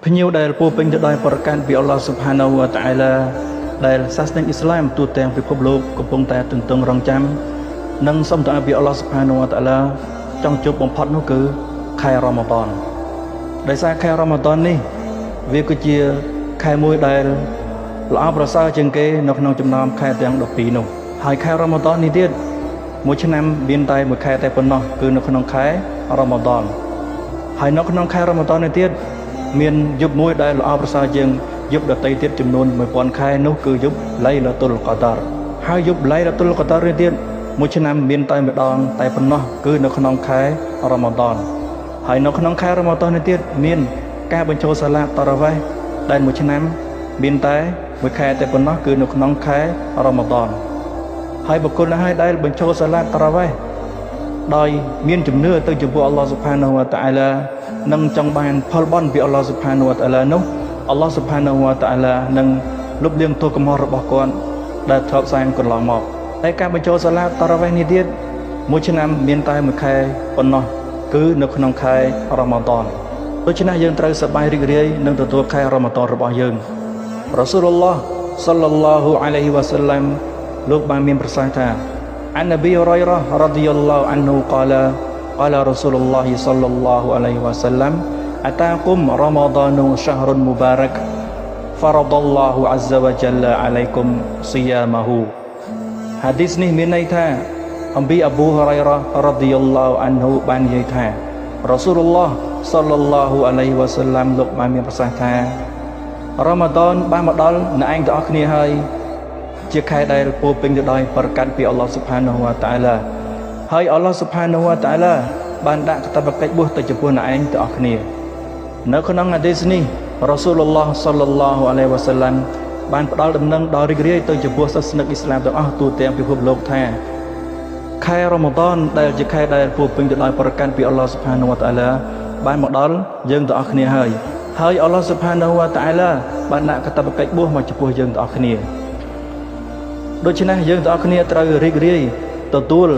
ភ្ញៀវដែលពោពេញទៅដោយប្រកាន់ពីអល់ឡោះស៊ុបហានាហ៊ូវតាអាឡាដែលសាសនាអ៊ីស្លាមទូទាំងពិភពលោកកំពុងតែទន្ទឹងរង់ចាំនិងសូមទៅឲ្យពីអល់ឡោះស៊ុបហានាហ៊ូវតាអាឡាចង់ជួបបំផុតនោះគឺខែរ៉ម៉ាឌនដោយសារខែរ៉ម៉ាឌននេះវាគឺជាខែមួយដែលល្អប្រសើរជាងគេនៅក្នុងចំណោមខែទាំង12នោះហើយខែរ៉ម៉ាឌននេះទៀតមួយឆ្នាំមានតែមួយខែតែប៉ុណ្ណោះគឺនៅក្នុងខែរ៉ម៉ាឌនហើយនៅក្នុងខែរ៉ម៉ាឌននេះទៀតមានយប់មួយដែលល្អប្រសើរជាងយប់ដទៃទៀតចំនួន1000ខែនោះគឺយប់ឡៃឡាតុលកដារហើយយប់ឡៃឡាតុលកដារនេះទៀតមួយឆ្នាំមានតែម្ដងតែប៉ុណ្ណោះគឺនៅក្នុងខែរ៉ម៉ាឌនហើយនៅក្នុងខែរ៉ម៉ាឌននេះទៀតមានការបញ្ចូលសាឡាតតារ៉ាវ៉េះដែលមួយឆ្នាំមានតែមួយខែតែប៉ុណ្ណោះគឺនៅក្នុងខែរ៉ម៉ាឌនហើយបុគ្គលណាហើយដែលបញ្ចូលសាឡាតតារ៉ាវ៉េះដោយមានជំនឿទៅចំពោះអល់ឡោះស៊ុបហានាហ៊ូវតាអាឡានឹងចង់បានផលបុណ្យពីអល់ឡោះស៊ុបហានាហ៊ូវតាអាឡានោះអល់ឡោះស៊ុបហានាហ៊ូវតាអាឡានឹងលុបលាងទោសកំហុសរបស់គាត់ដែលធ្លាប់សាងកន្លងមកហើយការបញ្ចូលសាឡាតតារ៉ាវ៉េះនេះទៀតមួយឆ្នាំមានតែមួយខែប៉ុណ្ណោះគឺនៅក្នុងខែរ៉ម៉ាឌនដូច្នេះយើងត្រូវសប្បាយរីករាយនឹងទទួលខែរ៉ម៉ាឌនរបស់យើងរ៉ាស៊ូលឡោះសល្លឡោហ៊ុអាឡៃហ៊ីវ៉ាសាឡាំលោកបានមានប្រសាសន៍ថាعن أبي هريرة رضي الله عنه قال قال رسول الله صلى الله عليه وسلم أتاكم رمضان شهر مبارك فرض الله عز وجل عليكم صيامه hadisនេះមានន័យថាអំពីអប៊ូហុរ៉ៃរ៉ារ៉ាឌីយ៉ាឡោអានហ៊ូបាននិយាយថារ៉ាស៊ូលឡោះសល្លឡោហ៊ុអាឡៃហ៊ីវ៉ាសាឡាំលោកបានមានប្រសាសន៍ថារ៉ាម៉ាឌនបានមកដល់អ្នកឯងទាំងអស់គ្នាហើយជាខែដែលពោពេញទៅដោយប្រកាសពីអល់ឡោះស៊ុបហានាហ៊ូវតាអាឡាហើយអល់ឡោះស៊ុបហានាហ៊ូវតាអាឡាបានដាក់កាតព្វកិច្ចបួសទៅចំពោះអ្នកឯងទាំងអស់គ្នានៅក្នុងហាឌីសនេះរ៉ាស៊ូលឡោះសល្លឡោហ៊ុអាឡៃហ៊ីវ៉ាសាឡាំបានផ្ដល់ដំណឹងដល់រីករាយទៅចំពោះសាសនិកអ៊ីស្លាមទាំងអស់ទូទាំងពិភពលោកថាខែរ៉ម៉ាឌនដែលជាខែដែលពោពេញទៅដោយប្រកាសពីអល់ឡោះស៊ុបហានាហ៊ូវតាអាឡាបានមកដល់យើងទាំងអស់គ្នាហើយអល់ឡោះស៊ុបហានាហ៊ូវតាអាឡាបានដាក់កាតព្វកិច្ចបួសមកចំពោះយើងទាំងអស់គ្នាដូច្នេះយើងទាំងអស់គ្នាត្រូវរីករាយទទួល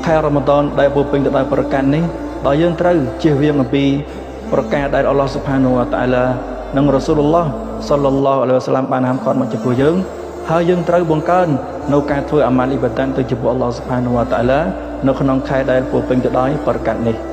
ខែរ៉ម៉ាឌនដែលពោពេញទៅដោយប្រកាសនេះដោយយើងត្រូវជៀសវាងអំពីប្រការដែលអល់ឡោះស៊ុបហានាហ៊ូវតាអាឡានិងរ៉ាស៊ូលឡោះសល្លឡោះអាឡៃហ៊ីវ៉ាសាឡាំបានហាមឃាត់មកចំពោះយើងហើយយើងត្រូវបង្កើននៅការធ្វើអាម៉ាល់អ៊ីបាដាតទៅចំពោះអល់ឡោះស៊ុបហានាហ៊ូវតាអាឡានៅក្នុងខែដែលពោពេញទៅដោយប្រកាសនេះ